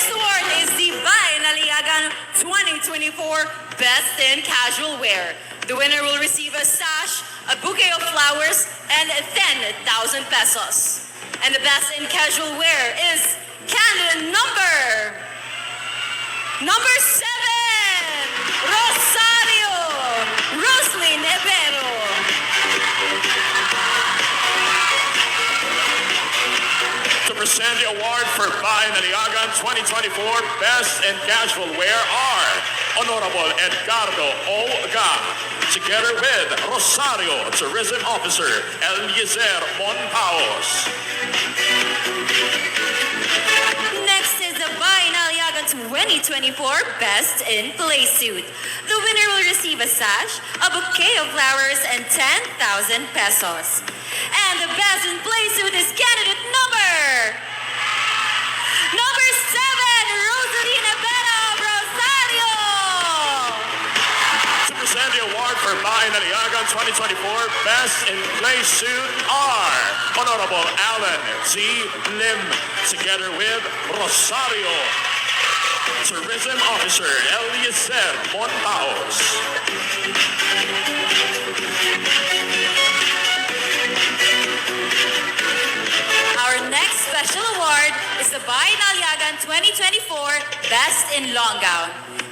next award is the Naliyagan 2024 Best in Casual Wear. The winner will receive a sash, a bouquet of flowers, and 10,000 pesos. And the Best in Casual Wear is candidate number 7, Rosario Roslyn Ebero. To present the award for Naliyagan 2024 Best in Casual Wear are Honorable Edgardo O. Ga, together with Rosario Tourism Officer Eliezer Monpaos. Next is the Naliyagan 2024 Best in Play Suit. The winner will receive a sash, a bouquet of flowers, and 10,000 pesos. And the Best in Play Suit is candidate number 7, Rosalina Bera of Rosario. To present the award for Naliyagan 2024 Best in Play Suit are Honorable Alan T. Lim, together with Rosario Tourism Officer Eliezer Monpaos. Our next special award is the Naliyagan 2024 Best in Long Gown.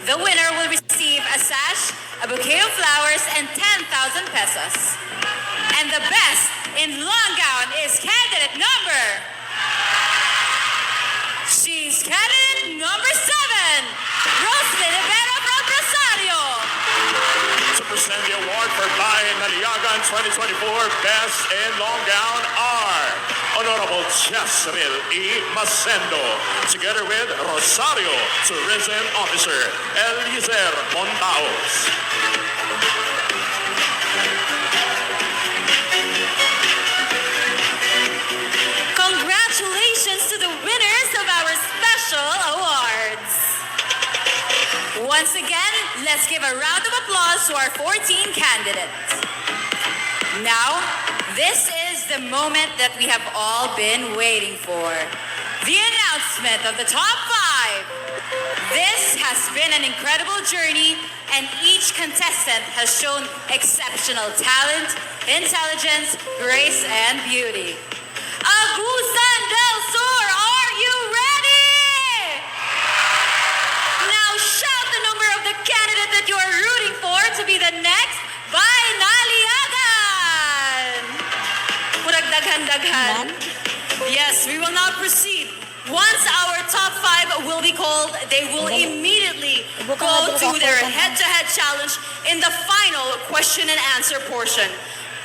The winner will receive a sash, a bouquet of flowers, and 10,000 pesos. And the Best in Long Gown is candidate number... She's candidate number 7, Roslyn Ibera from Rosario. To present the award for Naliyagan 2024 Best in Long Gown are Honorable Jezreel E. Masendo, together with Rosario Tourism Officer Eliezer Montaos. Congratulations to the winners of our special awards. Once again, let's give a round of applause to our 14 candidates. Now, this is the moment that we have all been waiting for. The announcement of the top 5. This has been an incredible journey, and each contestant has shown exceptional talent, intelligence, grace, and beauty. Agusan del Sur, are you ready? Now shout the number of the candidate that you are rooting for to be the next Naliyagan. Daghan. Yes, we will now proceed. Once our top 5 will be called, they will immediately go to their head-to-head challenge in the final question and answer portion.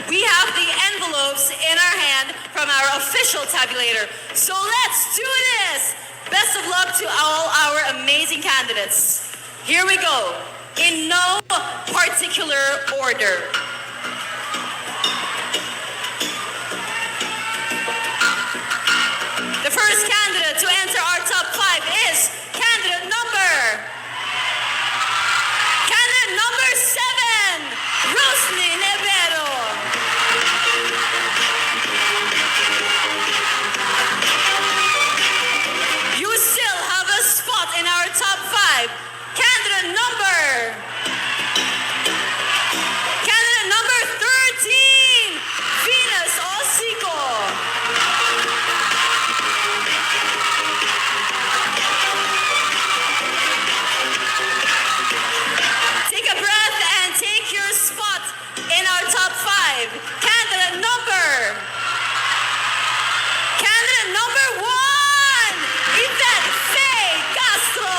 We have the envelopes in our hand from our official tabulator. So let's do this! Best of luck to all our amazing candidates. Here we go, in no particular order. The first candidate to enter our top 5 is candidate number 7, Roslyn Ebero. You still have a spot in our top 5. Candidate number 13, Venus Osico. Take a breath and take your spot in our top 5. Candidate number 1, Yvette Faye Castro.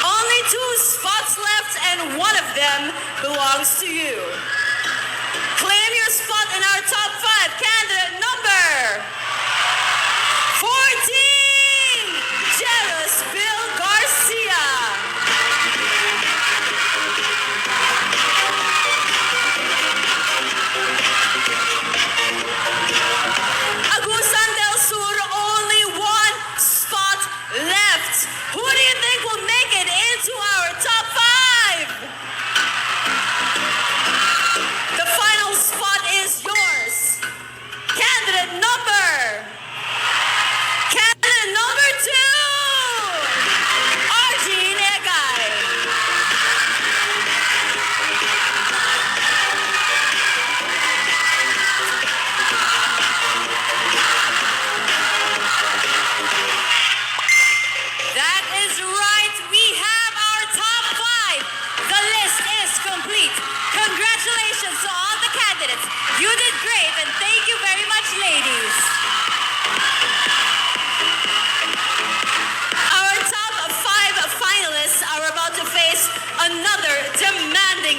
Only 2 spots left, and one of them belongs to you. Claim your spot in our top 5. Candidate number 14, Jealous Bill Garcia. Agusan del Sur, only 1 spot left. Who do you think will make it into our top 5? The final spot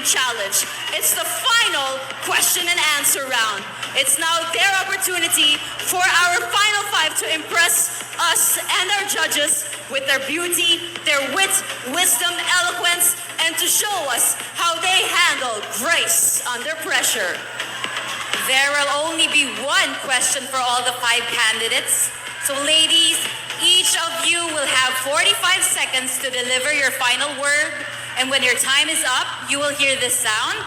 challenge. It's the final question and answer round. It's now their opportunity for our final five to impress us and our judges with their beauty, their wit, wisdom, eloquence, and to show us how they handle grace under pressure. There will only be one question for all the five candidates. So ladies, each of you will have 45 seconds to deliver your final word. And when your time is up, you will hear this sound.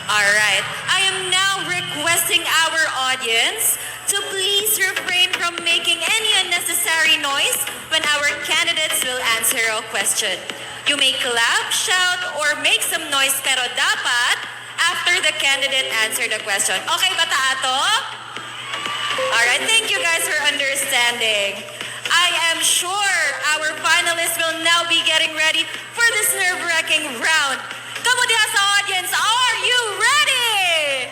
All right. I am now requesting our audience to please refrain from making any unnecessary noise when our candidates will answer a question. You may clap, shout, or make some noise, pero dapat after the candidate answer the question. Okay ba ta ato? All right. Thank you guys for understanding. I am sure our finalists will now be getting ready for this nerve-wracking round. Kamu diha sa audience, are you ready?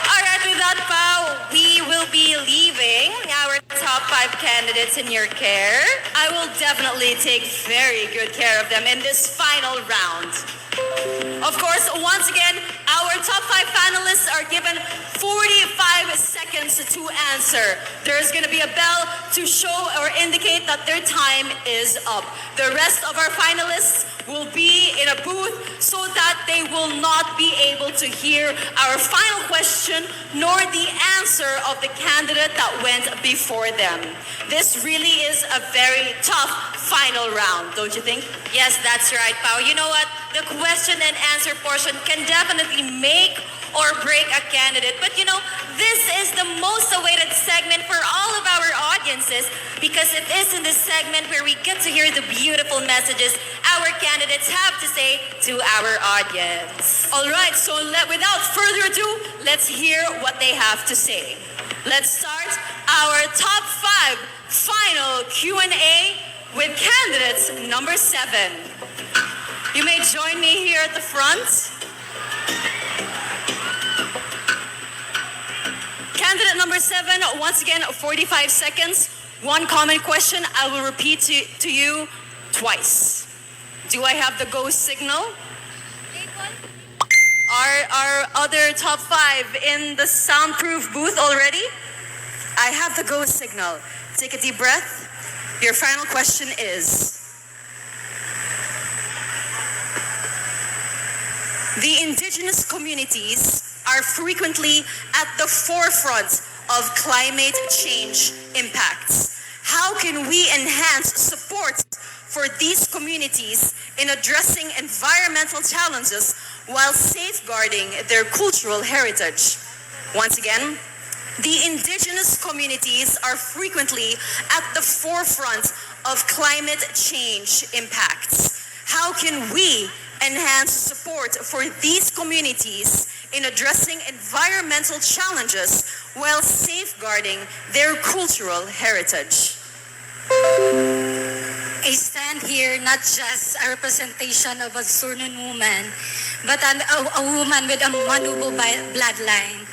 Alright, with that, Pao, we will be leaving our top five candidates in your care. I will definitely take very good care of them in this final round. Of course, once again, our top five finalists are given 45 seconds to answer. There's going to be a bell to show or indicate that their time is up. The rest of our finalists will be in a booth so that they will not be able to hear our final question nor the answer of the candidate that went before them. This really is a very tough final round, don't you think? Yes, that's right, Pao. You know what? The question and answer portion can definitely make or break a candidate. But you know, this is the most awaited segment for all of our audiences because it is in this segment where we get to hear the beautiful messages our candidates have to say to our audience. All right, so without further ado, let's hear what they have to say. Let's start our top five final Q&A with candidates number 7. You may join me here at the front. Candidate number 7, once again, 45 seconds. One common question I will repeat to you twice. Do I have the go signal? Are our other top 5 in the soundproof booth already? I have the go signal. Take a deep breath. Your final question is: the indigenous communities are frequently at the forefront of climate change impacts. How can we enhance support for these communities in addressing environmental challenges while safeguarding their cultural heritage? Once again, the indigenous communities are frequently at the forefront of climate change impacts. How can we enhance support for these communities in addressing environmental challenges while safeguarding their cultural heritage? I stand here not just a representation of a Surnan woman, but a woman with a Manubo bloodline.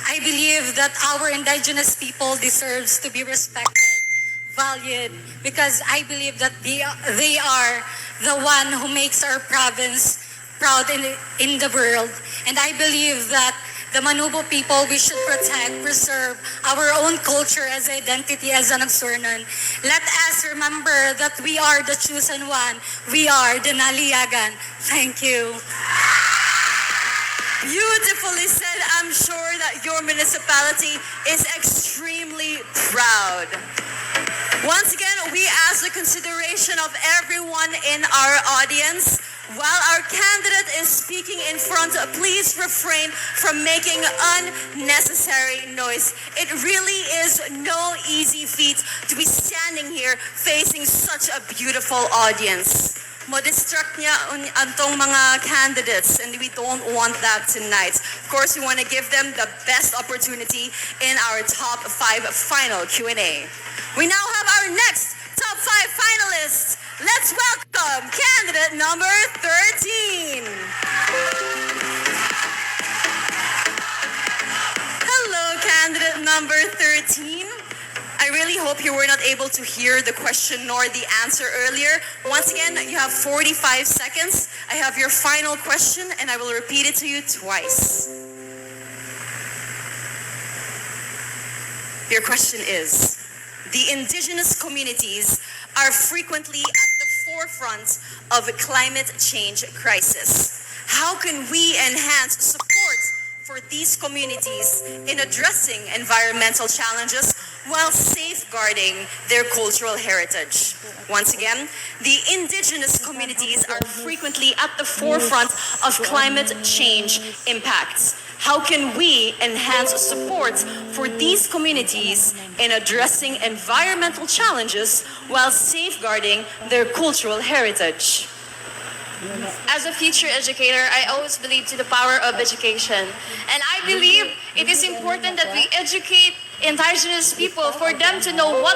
I believe that our indigenous people deserves to be respected, valued, because I believe that they are the one who makes our province proud in the world. And I believe that the Manubo people, we should protect, preserve our own culture as identity as an Surnan. Let us remember that we are the chosen one. We are the Naliyagan. Thank you. Beautifully said. I'm sure that your municipality is extremely proud. Once again, we ask the consideration of everyone in our audience. While our candidate is speaking in front, please refrain from making unnecessary noise. It really is no easy feat to be standing here facing such a beautiful audience. Mo-distract niya antong mga candidates, and we don't want that tonight. Of course, we want to give them the best opportunity in our top 5 final Q&A. We now have our next top 5 finalists. Let's welcome candidate number 13. Hello, candidate number 13. I really hope you were not able to hear the question nor the answer earlier, once again, you have 45 seconds. I have your final question, and I will repeat it to you twice. Your question is, the indigenous communities are frequently at the forefront of a climate change crisis. How can we enhance support for these communities in addressing environmental challenges while safeguarding their cultural heritage? Once again, the indigenous communities are frequently at the forefront of climate change impacts. How can we enhance support for these communities in addressing environmental challenges while safeguarding their cultural heritage? As a future educator, I always believe to the power of education. And I believe it is important that we educate indigenous people for them to know what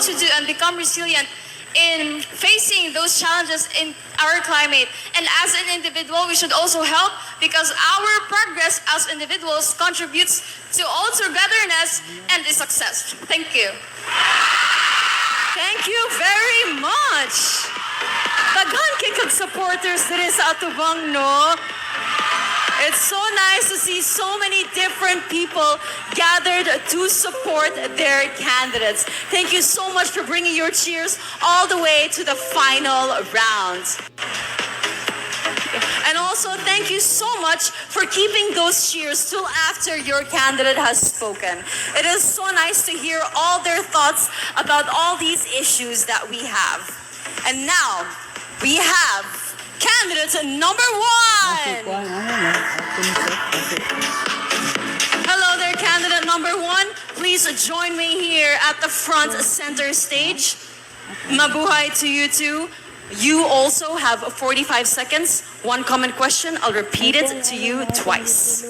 to do and become resilient in facing those challenges in our climate. And as an individual, we should also help because our progress as individuals contributes to all togetherness and the success. Thank you. Thank you very much. Daghan kay kag supporters diri sa atubang, no? It's so nice to see so many different people gathered to support their candidates. Thank you so much for bringing your cheers all the way to the final round. And also, thank you so much for keeping those cheers till after your candidate has spoken. It is so nice to hear all their thoughts about all these issues that we have. And now, we have candidate number one. Hello there, candidate number one. Please join me here at the front center stage. Mabuhay to you too. You also have 45 seconds. One common question. I'll repeat it to you twice.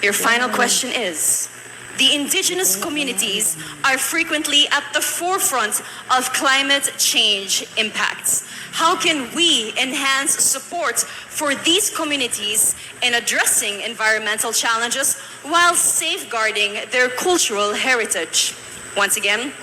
Your final question is, the indigenous communities are frequently at the forefront of climate change impacts. How can we enhance support for these communities in addressing environmental challenges while safeguarding their cultural heritage? Once again,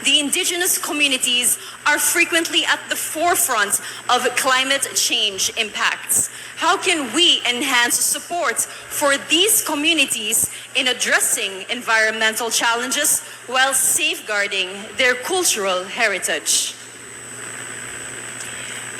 the indigenous communities are frequently at the forefront of climate change impacts. How can we enhance support for these communities in addressing environmental challenges while safeguarding their cultural heritage?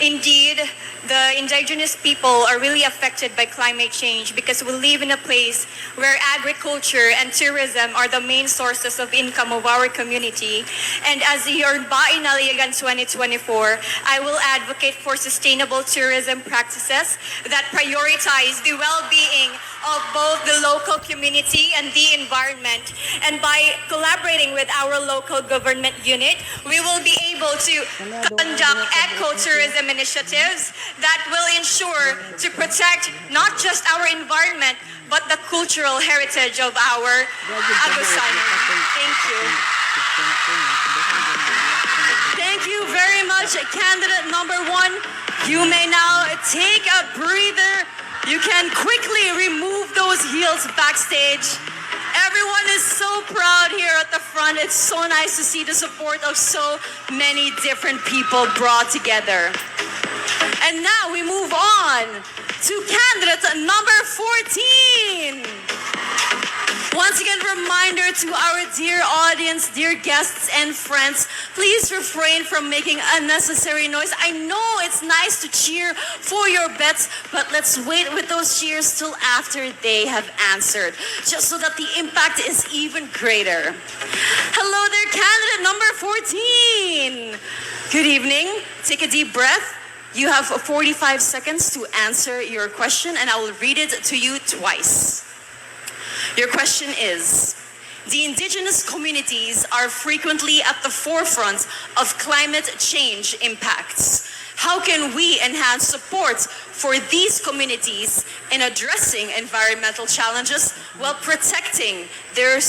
Indeed, the indigenous people are really affected by climate change because we live in a place where agriculture and tourism are the main sources of income of our community. And as your Ba'i Naliyagan 2024, I will advocate for sustainable tourism practices that prioritize the well-being of both the local community and the environment. And by collaborating with our local government unit, we will be able to conduct ecotourism initiatives that will ensure to protect not just our environment, but the cultural heritage of our Agusan. Thank you. Thank you very much, candidate number one. You may now take a breather. You can quickly remove those heels backstage. Everyone is so proud here at the front. It's so nice to see the support of so many different people brought together. And now we move on to candidate number 14. Once again, reminder to our dear audience, dear guests and friends, please refrain from making unnecessary noise. I know it's nice to cheer for your bets, but let's wait with those cheers till after they have answered, just so that the impact is even greater. Hello there, candidate number 14. Good evening. Take a deep breath. You have 45 seconds to answer your question, and I will read it to you twice. Your question is, the indigenous communities are frequently at the forefront of climate change impacts. How can we enhance support for these communities in addressing environmental challenges while protecting their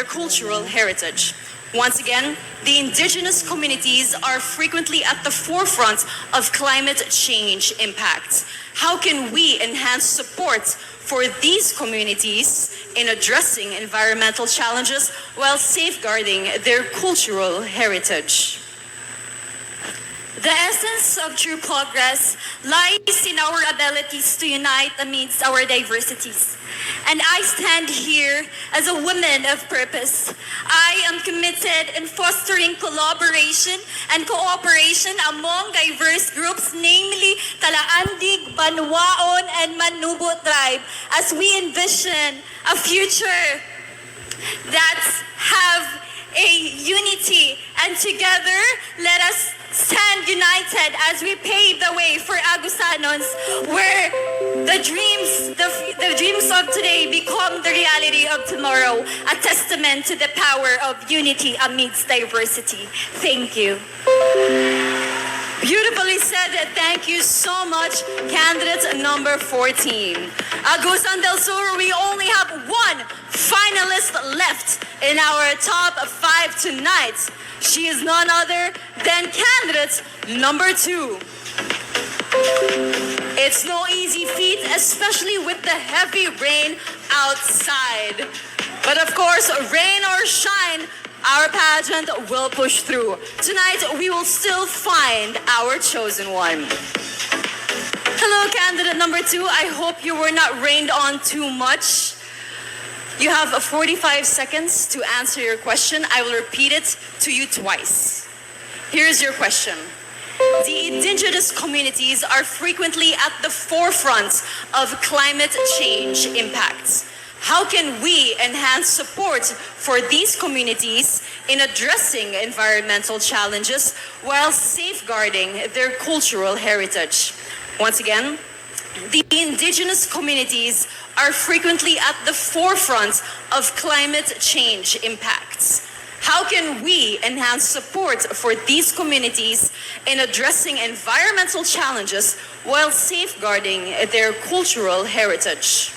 cultural heritage? Once again, the indigenous communities are frequently at the forefront of climate change impacts. How can we enhance support for these communities in addressing environmental challenges while safeguarding their cultural heritage. The essence of true progress lies in our abilities to unite amidst our diversities. And I stand here as a woman of purpose. I am committed in fostering collaboration and cooperation among diverse groups, namely Talaandig, Banwaon, and Manubo tribe, as we envision a future that have a unity, and together let us stand united as we pave the way for Agusanons, where the dreams of today become the reality of tomorrow, a testament to the power of unity amidst diversity. Thank you. Beautifully said. Thank you so much, candidate number 14. Agusan del Sur, we only have one finalist left in our top 5 tonight. She is none other than candidate number 2. It's no easy feat, especially with the heavy rain outside. But of course, rain or shine, our pageant will push through. Tonight, we will still find our chosen one. Hello, candidate number 2. I hope you were not rained on too much. You have 45 seconds to answer your question. I will repeat it to you twice. Here's your question. The indigenous communities are frequently at the forefront of climate change impacts. How can we enhance support for these communities in addressing environmental challenges while safeguarding their cultural heritage? Once again, the indigenous communities are frequently at the forefront of climate change impacts. How can we enhance support for these communities in addressing environmental challenges while safeguarding their cultural heritage?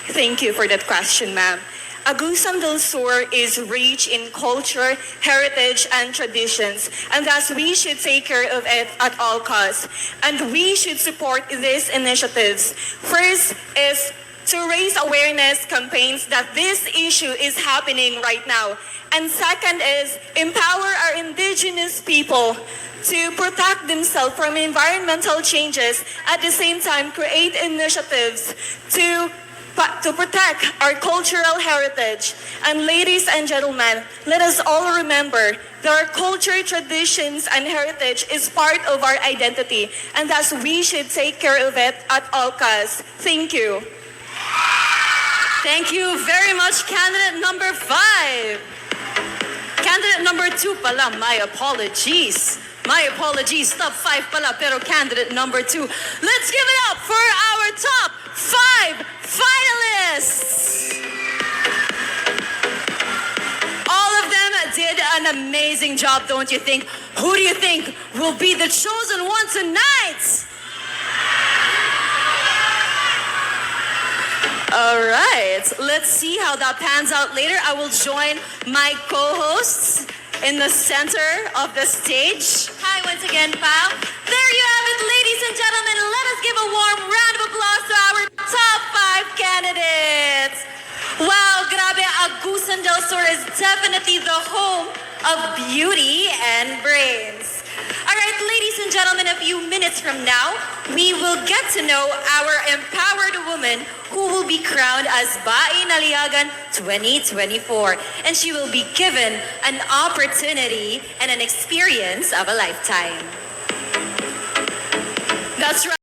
Thank you for that question, ma'am. Agusan del Sur is rich in culture, heritage, and traditions, and thus we should take care of it at all costs. And we should support these initiatives. First is to raise awareness campaigns that this issue is happening right now. And second is empower our indigenous people to protect themselves from environmental changes, at the same time create initiatives to protect our cultural heritage. And ladies and gentlemen, let us all remember that our culture, traditions, and heritage is part of our identity, and thus we should take care of it at all costs. Thank you. Thank you very much, candidate number 5. Candidate number 2 pala, my apologies. My apologies, top 5 pala, pero candidate number 2. Let's give it up for our top 5 finalists. All of them did an amazing job, don't you think? Who do you think will be the chosen one tonight? All right, let's see how that pans out later. I will join my co-hosts in the center of the stage. Hi once again, pal. There you have it, ladies and gentlemen. Let us give a warm round of applause to our top 5 candidates. Wow, grabe, Agusan del Sur is definitely the home of beauty and brains. All right, ladies and gentlemen, a few minutes from now, we will get to know our empowered woman who will be crowned as Bae Naliyagan 2024. And she will be given an opportunity and an experience of a lifetime. That's right.